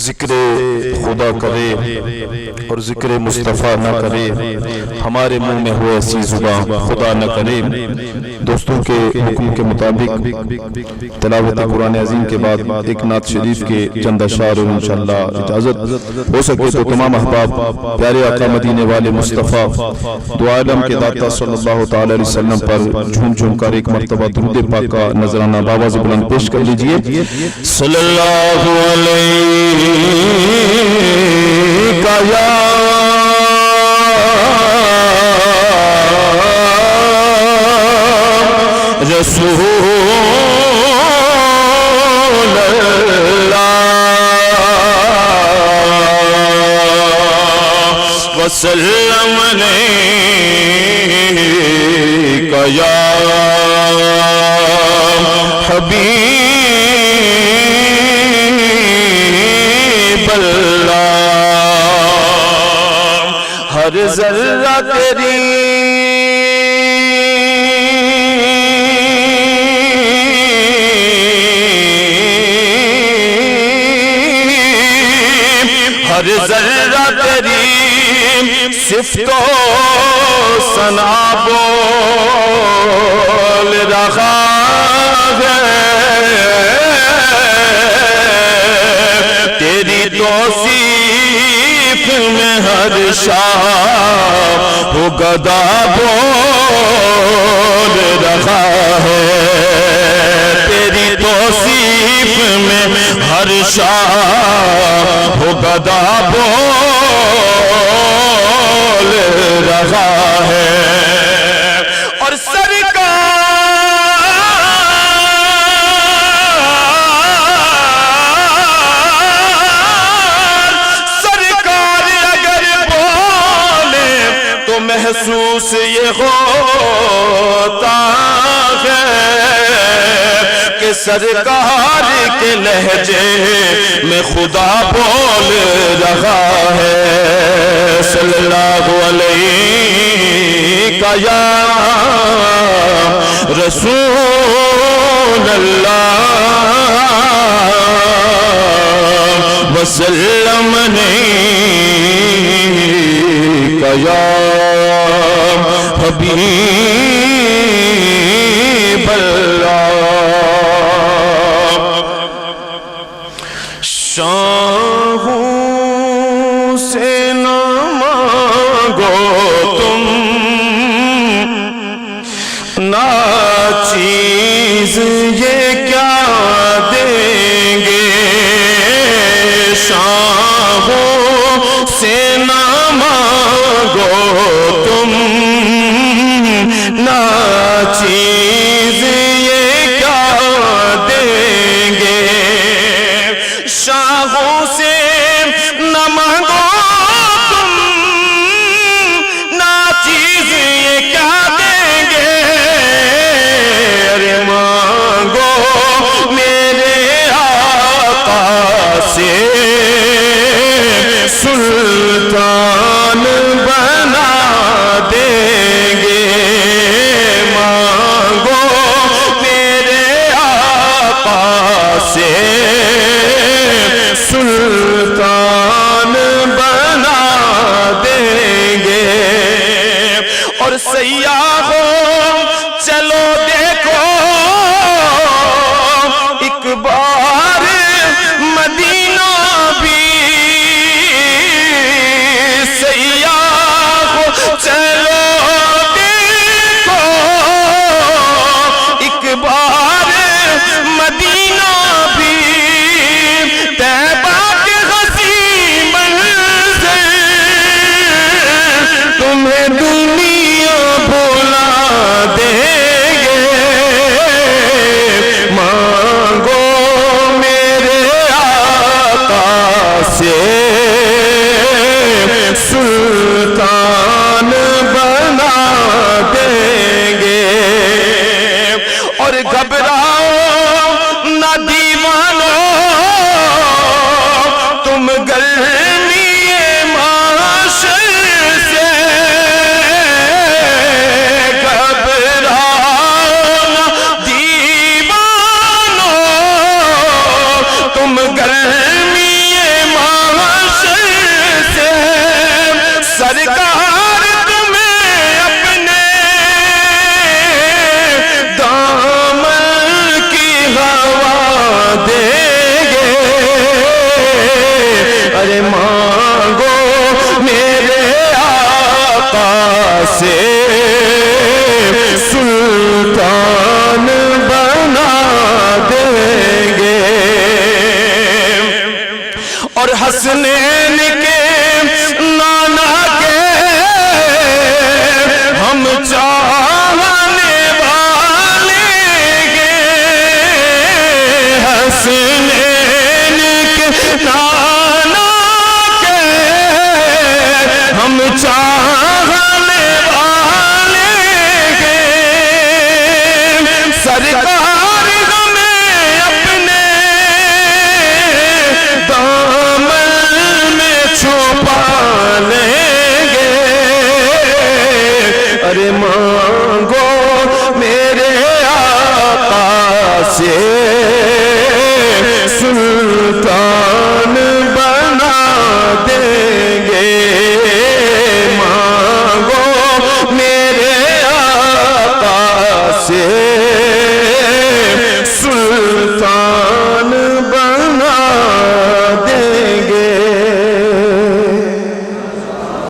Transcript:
ذکر خدا کرے اور ذکر مصطفیٰ نہ کرے، ہمارے منہ میں ہوئے ایسی زبان خدا نہ کرے۔ دوستوں کے حکم کے مطابق تلاوت قرآن عظیم کے بعد ایک نعت شریف کے چند اشعار اور انشاءاللہ اجازت ہو سکے تو تمام احباب پیارے آقا مدینے والے مصطفیٰ دو عالم کے داتا صلی اللہ تعالی علیہ وسلم پر جھوم جھوم کر ایک مرتبہ درود پاک کا نذرانہ بآواز بلند پیش کر لیجئے۔ صلی اللہ علیہ یا رسول اللہ وسلم علیک یا حبیب اللہ، ہر ذرہ تیری ہر ذرہ تیری صفت و ثنا بول رہا ہے، تیری توصیف میں ہر شاہ و گدا بول رہا ہے، تیری توصیف میں ہر شاہ و گدا بول رہا ہے۔ اور سرکار اگر بولے تو محسوس یہ ہوتا ہے کہ سرکار کے لہجے میں خدا بول رہا ہے۔ صلی اللہ علیہ یا رسول اللہ وسلم علیک یا حبیب اللہ۔ شاہوں سے نہ مانگو تم ناچیز یہ کیا دیں گے، شاہوں سے نہ مانگو تم ناچیز یہ کیا دیں گے، شاہوں سے نہ مانگو تم ناچیز یہ کیا دیں گے، ارے مانگو میرے آقا سے سلطان بنا دیں گے، مانگو میرے آقا سے سلطان حسنین کے نانا کے ہم چاہنے والے گے، حسنین کے نانا کے ہم چاہنے والے گے، سرکار ہمیں اپنے دامن میں چھپا لیں گے، ارے مانگو میرے آقا سے سلطان